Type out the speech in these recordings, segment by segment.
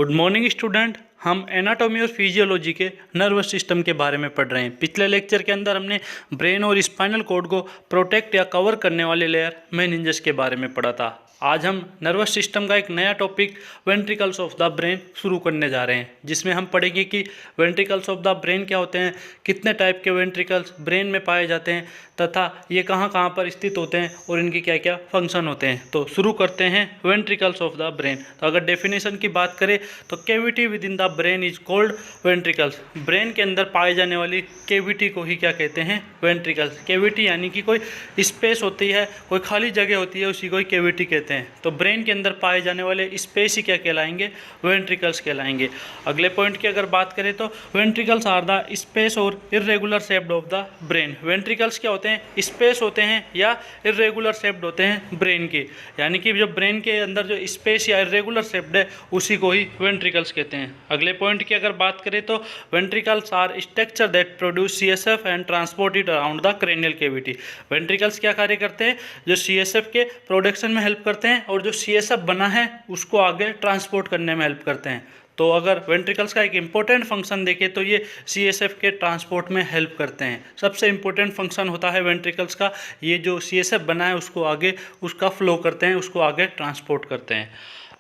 Good morning student. हम anatomy और physiology के नर्वस सिस्टम के बारे में पढ़ रहे हैं। पिछले लेक्चर के अंदर हमने ब्रेन और स्पाइनल कॉर्ड को प्रोटेक्ट या कवर करने वाले लेयर मेनिंजेस के बारे में पढ़ा था। आज हम नर्वस सिस्टम का एक नया topic ventricles of the brain शुरू करने जा रहे हैं, जिसमें हम पढ़ेंगे कि वेंट्रिकल्स ऑफ द ब्रेन क्या होते हैं, कितने टाइप के वेंट्रिकल्स ब्रेन में पाए जाते हैं तथा ये कहाँ कहाँ पर स्थित होते हैं और इनके क्या क्या फंक्शन होते हैं। तो शुरू करते हैं वेंट्रिकल्स ऑफ द ब्रेन। तो अगर डेफिनेशन की बात करें तो cavity with in the brain is called ventricles. Brain के अंदर पाई जाने वाली कैविटी को ही क्या कहते हैं, वेंट्रिकल्स। कैविटी यानी कि कोई स्पेस होती है, कोई खाली जगह होती है, उसी को ही कैविटी कहते हैं। तो ब्रेन के अंदर पाए जाने वाले स्पेस ही क्या कहलाएंगे, वेंट्रिकल्स कहलाएंगे। अगले पॉइंट की अगर बात करें तो वेंट्रिकल्स आर द स्पेस और irregular shaped of the brain. Ventricles क्या होते हैं, स्पेस होते हैं या इर्रेगुलर शेप्ड होते हैं ब्रेन के, यानी कि जो ब्रेन के अंदर जो स्पेस या इर्रेगुलर शेप्ड है उसी को ही वेंट्रिकल्स कहते हैं। अगले पॉइंट की अगर बात करें तो ventricles are structure that produce CSF and transport it around the cranial cavity. Ventricles क्या कार्य करते हैं, जो सीएसएफ के प्रोडक्शन में हेल्प करते हैं और जो सीएसएफ बना है उसको आगे ट्रांसपोर्ट करने में हेल्प करते हैं। तो अगर वेंट्रिकल्स का एक इम्पोर्टेंट फंक्शन देखें तो ये सीएसएफ के ट्रांसपोर्ट में हेल्प करते हैं। सबसे इम्पोर्टेंट फंक्शन होता है वेंट्रिकल्स का, ये जो सीएसएफ बना है उसको आगे उसका फ्लो करते हैं, उसको आगे ट्रांसपोर्ट करते हैं।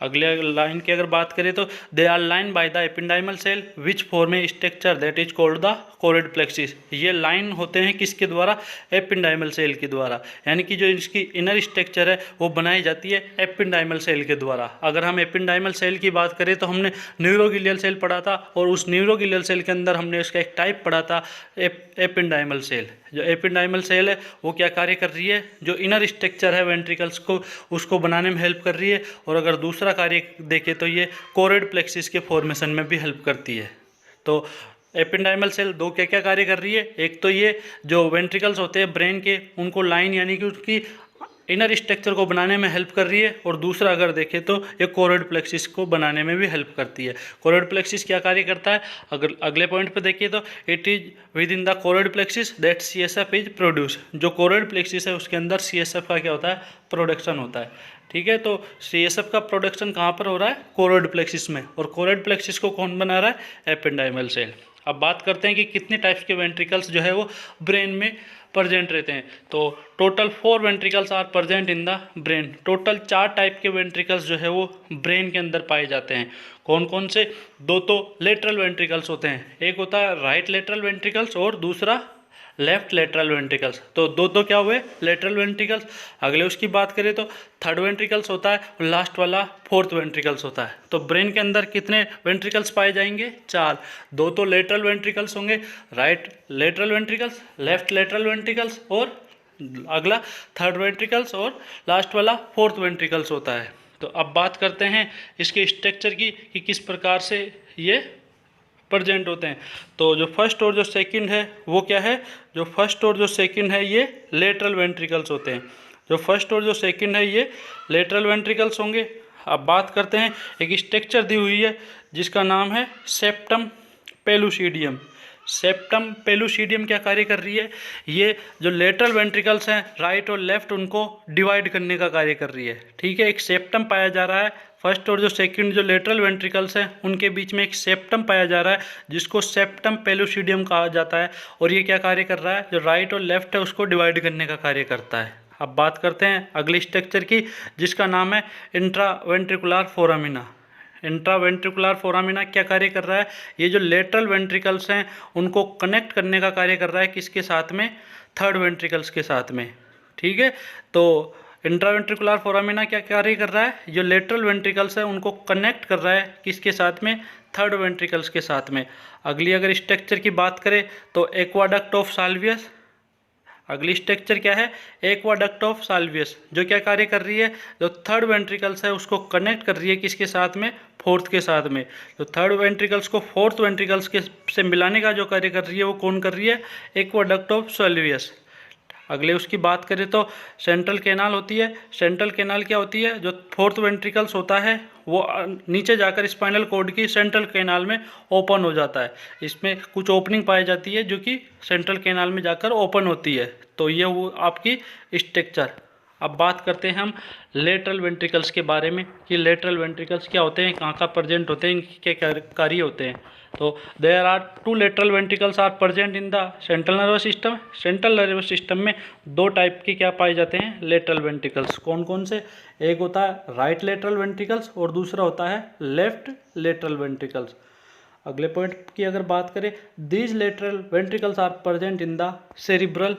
अगले लाइन की अगर बात करें तो they are lined by the ependymal cell which form a structure that is called the choroid plexus. ये लाइन होते हैं किसके द्वारा, एपिंडाइमल सेल के द्वारा, यानी कि जो इसकी इनर स्ट्रक्चर है वो बनाई जाती है एपिंडाइमल सेल के द्वारा। अगर हम एपिंडाइमल सेल की बात करें तो हमने न्यूरोगिलियल सेल पढ़ा था और उस न्यूरोगिलियल सेल के अंदर हमने उसका एक टाइप पढ़ा था एपिंडाइमल सेल। जो एपिंडाइमल सेल है वो क्या कार्य कर रही है, जो इनर स्ट्रक्चर है वेंट्रिकल्स को उसको बनाने में हेल्प कर रही है। और अगर दूसरा कार्य देखें तो ये कोरिड प्लेक्सिस के फॉर्मेशन में भी हेल्प करती है। तो एपिंडाइमल सेल दो क्या क्या कार्य कर रही है, एक तो ये जो वेंट्रिकल्स होते हैं ब्रेन के उनको लाइन यानी कि उसकी इनर स्ट्रक्चर को बनाने में हेल्प कर रही है, और दूसरा अगर देखें तो ये कोरिड प्लेक्सिस को बनाने में भी हेल्प करती है। कोरिड प्लेक्सिस क्या कार्य करता है, अगर अगले पॉइंट पे देखिए तो it is with in the choroid plexus that CSF is produce. जो कोरिड प्लेक्सिस है उसके अंदर सीएसएफ का क्या होता है, प्रोडक्शन होता है। ठीक है, तो सीएसएफ का प्रोडक्शन कहाँ पर हो रहा है, कोरिड प्लेक्सिस में, और कोरिड प्लेक्सिस को कौन बना रहा है, एपिंडाइमल सेल। अब बात करते हैं कि कितने टाइप्स के वेंट्रिकल्स जो है वो ब्रेन में प्रेजेंट रहते हैं। तो total 4 ventricles are present in the brain. Total 4 type के वेंट्रिकल्स जो है वो ब्रेन के अंदर पाए जाते हैं। कौन कौन से, दो तो लेटरल वेंट्रिकल्स होते हैं, एक होता है राइट लेटरल वेंट्रिकल्स और दूसरा लेफ्ट लेटरल वेंट्रिकल्स। तो दो क्या हुए, लेटरल वेंट्रिकल्स। अगले उसकी बात करें तो थर्ड वेंट्रिकल्स होता है और लास्ट वाला फोर्थ वेंट्रिकल्स होता है। तो ब्रेन के अंदर कितने वेंट्रिकल्स पाए जाएंगे, 4। दो तो लेटरल वेंट्रिकल्स होंगे, right lateral ventricles, left lateral ventricles, और अगला थर्ड वेंट्रिकल्स, और लास्ट वाला फोर्थ वेंट्रिकल्स होता है। तो अब बात करते हैं इसके स्ट्रक्चर की कि किस प्रकार से ये प्रेजेंट होते हैं। तो जो फर्स्ट और जो सेकंड है वो क्या है, जो फर्स्ट और जो सेकंड है ये लेटरल वेंट्रिकल्स होते हैं। जो फर्स्ट और जो सेकंड है ये लेटरल वेंट्रिकल्स होंगे। अब बात करते हैं, एक स्ट्रक्चर दी हुई है जिसका नाम है सेप्टम पेलुसिडियम। सेप्टम पेलुसिडियम क्या कार्य कर रही है, ये जो लेटरल वेंट्रिकल्स हैं राइट और लेफ्ट उनको डिवाइड करने का कार्य कर रही है। ठीक है, एक सेप्टम पाया जा रहा है, फर्स्ट और जो सेकंड जो लेटरल वेंट्रिकल्स हैं उनके बीच में एक सेप्टम पाया जा रहा है जिसको सेप्टम पेलुसिडियम कहा जाता है, और ये क्या कार्य कर रहा है, जो राइट और लेफ्ट है उसको डिवाइड करने का कार्य करता है। अब बात करते हैं अगले स्ट्रक्चर की जिसका नाम है इंट्रावेंट्रिकुलर फोरामिना। इंट्रावेंट्रिकुलर फोरामिना क्या कार्य कर रहा है, ये जो लेटरल वेंट्रिकल्स हैं उनको कनेक्ट करने का कार्य कर रहा है, किसके साथ में, थर्ड वेंट्रिकल्स के साथ में। ठीक है, तो इंट्रावेंट्रिकुलर फोरामिना क्या कार्य कर रहा है, जो लेटरल वेंट्रिकल्स है उनको कनेक्ट कर रहा है किसके साथ में, थर्ड वेंट्रिकल्स के साथ में। अगली अगर स्ट्रक्चर की बात करें तो एक्वाडक्ट ऑफ साल्वियस। अगली स्ट्रक्चर क्या है, एक्वाडक्ट ऑफ साल्वियस, जो क्या कार्य कर रही है, जो थर्ड वेंट्रिकल्स है उसको कनेक्ट कर रही है किसके साथ में, फोर्थ के साथ में। तो थर्ड वेंट्रिकल्स को फोर्थ वेंट्रिकल्स के से मिलाने का जो कार्य कर रही है वो कौन कर रही है, एक्वाडक्ट ऑफ साल्वियस। अगले उसकी बात करें तो सेंट्रल कैनाल होती है। सेंट्रल कैनाल क्या होती है, जो फोर्थ वेंट्रिकल्स होता है वो नीचे जाकर स्पाइनल कॉर्ड की सेंट्रल कैनाल में ओपन हो जाता है। इसमें कुछ ओपनिंग पाई जाती है जो कि सेंट्रल कैनाल में जाकर ओपन होती है। तो ये वो आपकी स्ट्रक्चर। अब बात करते हैं हम लेटरल वेंट्रिकल्स के बारे में कि लेटरल वेंट्रिकल्स क्या होते हैं, कहाँ प्रेजेंट होते हैं, इनके क्या कार्य होते हैं। तो there are 2 lateral ventricles are present in the central nervous system. Central nervous system में 2 टाइप के क्या पाए जाते हैं, लेटरल वेंट्रिकल्स। कौन कौन से? एक होता है राइट लेटरल वेंट्रिकल्स और दूसरा होता है लेफ्ट लेटरल वेंट्रिकल्स। अगले पॉइंट की अगर बात करें, these lateral ventricles are present in the cerebral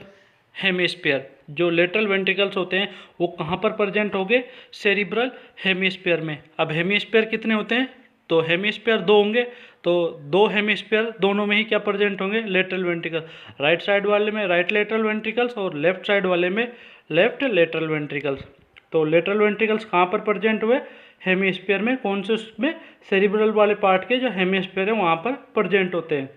hemisphere. जो लेटरल वेंट्रिकल्स होते हैं वो कहाँ पर प्रेजेंट होंगे, सेरिब्रल हेमिस्फीयर में। अब हेमिस्फीयर कितने होते हैं, तो हेमिस्फीयर 2 होंगे, तो 2 हेमिस्फीयर दोनों में ही क्या प्रेजेंट होंगे, लेटरल वेंट्रिकल। राइट साइड वाले में राइट लेटरल वेंट्रिकल्स और लेफ्ट साइड वाले में लेफ्ट लेटरल वेंट्रिकल्स। तो लेटरल वेंट्रिकल्स कहाँ पर प्रेजेंट हुए, हेमिस्फीयर में। कौन से उसमें, सेरिब्रल वाले पार्ट के जो हेमिस्फीयर है वहाँ पर प्रेजेंट होते हैं।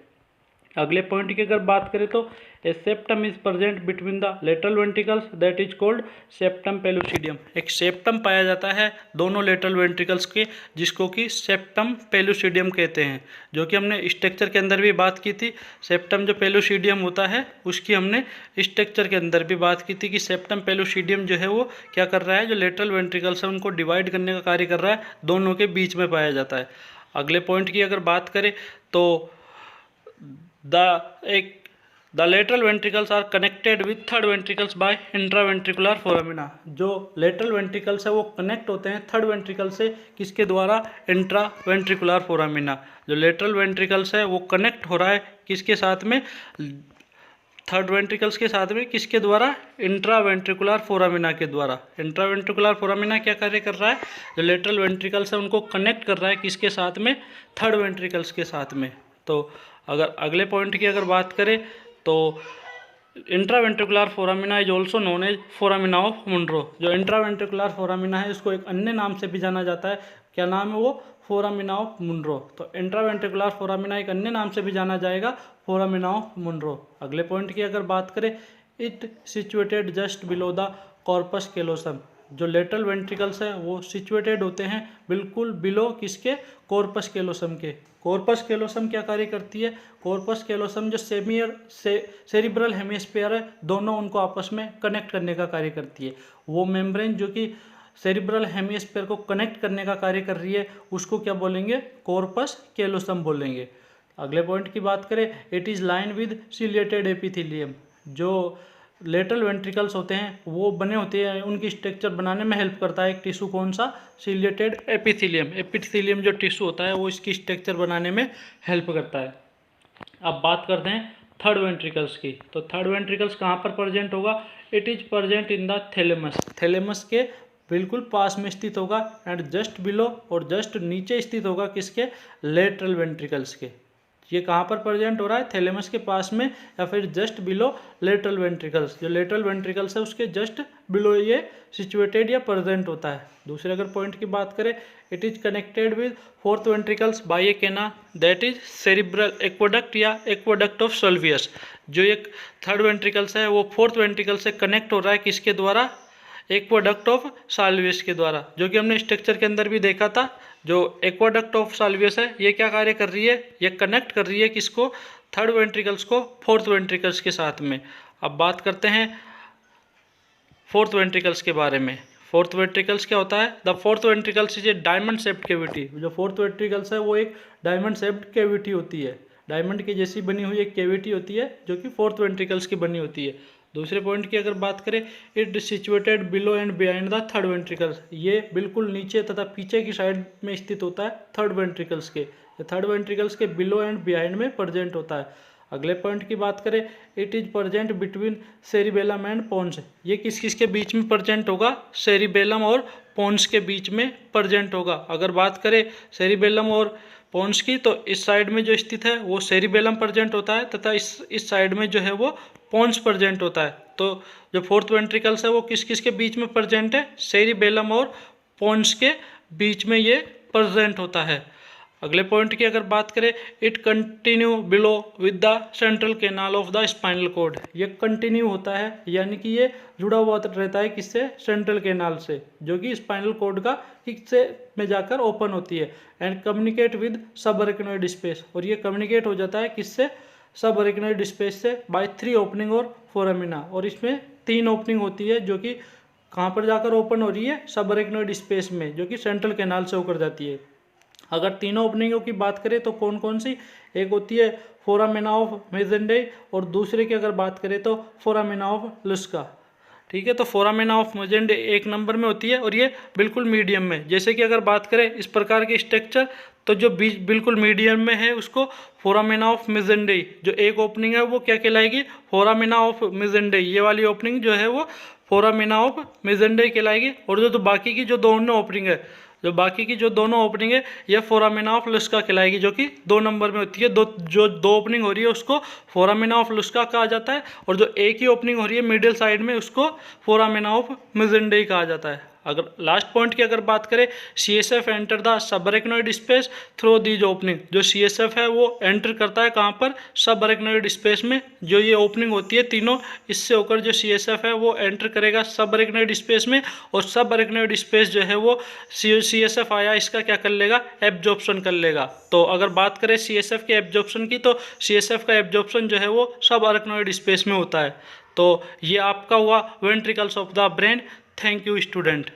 अगले पॉइंट की अगर बात करें तो a septum is present between the lateral ventricles that is called septum pellucidum. एक सेप्टम पाया जाता है दोनों लेटरल वेंट्रिकल्स के, जिसको कि सेप्टम पेलुसिडियम कहते हैं, जो कि हमने स्ट्रक्चर के अंदर भी बात की थी। सेप्टम जो पेलुसिडियम होता है उसकी हमने स्ट्रक्चर के अंदर भी बात की थी कि सेप्टम पेलुसिडियम जो है वो क्या कर रहा है, जो लेटरल वेंट्रिकल्स है उनको डिवाइड करने का कार्य कर रहा है, दोनों के बीच में पाया जाता है। अगले पॉइंट की अगर बात करें तो the lateral ventricles are connected with third ventricles by intraventricular foramina. जो लेटरल वेंट्रिकल्स है वो कनेक्ट होते हैं थर्ड वेंट्रिकल से, किसके द्वारा, इंट्रावेंट्रिकुलर फोरामिना। जो लेटरल वेंट्रिकल्स है वो कनेक्ट हो रहा है किसके साथ में, थर्ड वेंट्रिकल्स के साथ में, किसके द्वारा, इंट्रावेंट्रिकुलर फोरामिना के द्वारा। इंट्रावेंट्रिकुलर फोरामिना क्या कार्य कर रहा है, जो लेटरल वेंट्रिकल्स है उनको कनेक्ट कर रहा है किसके साथ में, थर्ड वेंट्रिकल्स के साथ में। तो अगर अगले पॉइंट की अगर बात करें तो intraventricular foramina is also known as foramina of Monro. जो इंट्रावेंट्रिकुलर फोरामिना है उसको एक अन्य नाम से भी जाना जाता है, क्या नाम है वो, फोरामिना ऑफ मुनरो। तो इंट्रावेंट्रिकुलर फोरामिना एक अन्य नाम से भी जाना जाएगा, फोरामिना ऑफ मुनरो। अगले पॉइंट की अगर बात करें, it situated just below the corpus callosum. जो लेटरल वेंट्रिकल्स है वो सिचुएटेड होते हैं बिल्कुल बिलो किसके, कॉर्पस कैलोसम के। कॉर्पस कैलोसम क्या कार्य करती है, कॉर्पस कैलोसम जो सेरिब्रल हेमिस्फीयर है दोनों उनको आपस में कनेक्ट करने का कार्य करती है। वो मेम्ब्रेन जो कि सेरिब्रल हेमिस्फीयर को कनेक्ट करने का कार्य कर रही है उसको क्या बोलेंगे, कॉर्पस कैलोसम बोलेंगे। अगले पॉइंट की बात करें, it is line with ciliated epithelium. जो लेटरल वेंट्रिकल्स होते हैं वो बने होते हैं, उनकी स्ट्रक्चर बनाने में हेल्प करता है एक टिश्यू, कौन सा, सिलिएटेड एपिथेलियम। एपिथेलियम जो टिश्यू होता है वो इसकी स्ट्रक्चर बनाने में हेल्प करता है। अब बात करते हैं थर्ड वेंट्रिकल्स की। तो थर्ड वेंट्रिकल्स कहाँ पर प्रेजेंट होगा, it is present in the thalamus. Thalamus के बिल्कुल पास में स्थित होगा एंड जस्ट बिलो और जस्ट नीचे स्थित होगा किसके, लेटरल वेंट्रिकल्स के। ये कहाँ पर प्रेजेंट हो रहा है, थैलेमस के पास में या फिर जस्ट बिलो लेटरल वेंट्रिकल्स। जो लेटरल वेंट्रिकल्स है उसके जस्ट बिलो ये सिचुएटेड या प्रेजेंट होता है। दूसरे अगर पॉइंट की बात करें, it is connected with fourth ventricles by a canal that is cerebral aqueduct या एक्वाडक्ट ऑफ सल्वियस। जो एक थर्ड वेंट्रिकल्स है वो फोर्थ वेंट्रिकल से कनेक्ट हो रहा है किसके द्वारा, एक्वाडक्ट ऑफ साल्वियस के द्वारा, जो कि हमने स्ट्रक्चर के अंदर भी देखा था। जो एक्वाडक्ट ऑफ साल्वियस है ये क्या कार्य कर रही है, ये कनेक्ट कर रही है किसको, थर्ड वेंट्रिकल्स को फोर्थ वेंट्रिकल्स के साथ में। अब बात करते हैं फोर्थ वेंट्रिकल्स के बारे में। फोर्थ वेंट्रिकल्स क्या होता है, the fourth ventricles is a diamond shaped cavity. जो फोर्थ वेंट्रिकल्स है वो एक डायमंड शेप्ड कैविटी होती है, डायमंड की जैसी बनी हुई एक कैविटी होती है जो कि फोर्थ वेंट्रिकल्स की बनी होती है। दूसरे पॉइंट की अगर बात करें, it situated below and behind the third ventricles. ये बिल्कुल नीचे तथा पीछे की साइड में स्थित होता है थर्ड वेंट्रिकल्स के। थर्ड वेंट्रिकल्स के बिलो एंड बिहाइंड में प्रेजेंट होता है। अगले पॉइंट की बात करें, it is present between cerebellum and pons. ये किस किस के बीच में प्रेजेंट होगा, सेरिबेलम और पोन्स के बीच में प्रेजेंट होगा। अगर बात करें सेरिबेलम और पोन्स की, तो इस साइड में जो स्थित है वो सेरिबेलम प्रेजेंट होता है तथा इस साइड में जो है वो पोन्स प्रेजेंट होता है। तो जो फोर्थ वेंट्रिकल्स है वो किस किस के बीच में प्रेजेंट है, सेरिबेलम और पोन्स के बीच में ये प्रेजेंट होता है। अगले पॉइंट की अगर बात करें, it continue below with the central canal of the spinal cord. ये कंटिन्यू होता है यानी कि ये जुड़ा हुआ रहता है किससे, सेंट्रल कैनाल से, जो कि स्पाइनल कॉर्ड का हिस्से में जाकर ओपन होती है। एंड कम्युनिकेट विद सब अरेक्नोइड स्पेस, और ये कम्युनिकेट हो जाता है किससे, सब अरेक्नोइड स्पेस से, बाय 3 ओपनिंग और फोरामिना। और इसमें 3 ओपनिंग होती है जो कि कहाँ पर जाकर ओपन हो रही है, सब अरेक्नोइड स्पेस में, जो कि सेंट्रल कैनाल से होकर जाती है। अगर तीनों ओपनिंगों की बात करें तो कौन कौन सी, एक होती है फोरामिना ऑफ मेजेंडे और दूसरे की अगर बात करें तो फोरामिना ऑफ लुस्का। ठीक है, तो फोरामिना ऑफ मेजेंडे 1 नंबर में होती है और ये बिल्कुल मीडियम में। जैसे कि अगर बात करें इस प्रकार के स्ट्रक्चर, तो जो बीच बिल्कुल मीडियम में है उसको फोरामिना ऑफ मेजेंडे, जो एक ओपनिंग है वो क्या कहलाएगी, फोरामिना ऑफ मेजेंडे। ये वाली ओपनिंग जो है वो फोरामिना ऑफ मेजेंडे कहलाएगी। और जो बाकी की जो दोनों ओपनिंग है, जो बाकी की जो दोनों ओपनिंग है यह फोरामिना ऑफ लुस्का कहलाएगी, जो कि 2 नंबर में होती है। जो दो ओपनिंग हो रही है उसको फोरामिना ऑफ लुस्का कहा जाता है, और जो एक ही ओपनिंग हो रही है मिडिल साइड में उसको फोरामिना ऑफ मेजेंडे कहा जाता है। अगर लास्ट पॉइंट की अगर बात करें, CSF enter the subarachnoid space through these opening. जो CSF है वो एंटर करता है कहाँ पर, सबअरेक्नोइड स्पेस में। जो ये ओपनिंग होती है तीनों, इससे होकर जो CSF है वो एंटर करेगा सबअरेक्नोइड स्पेस में, और सबअरेक्नोइड स्पेस जो है वो CSF आया इसका क्या कर लेगा, एब्जॉर्प्शन कर लेगा। तो अगर बात करें CSF के एब्जॉर्प्शन की, तो CSF का एब्जॉर्प्शन जो है वो सबअरेक्नोइड स्पेस में होता है। तो ये आपका हुआ ventricles of the brain. Thank you student.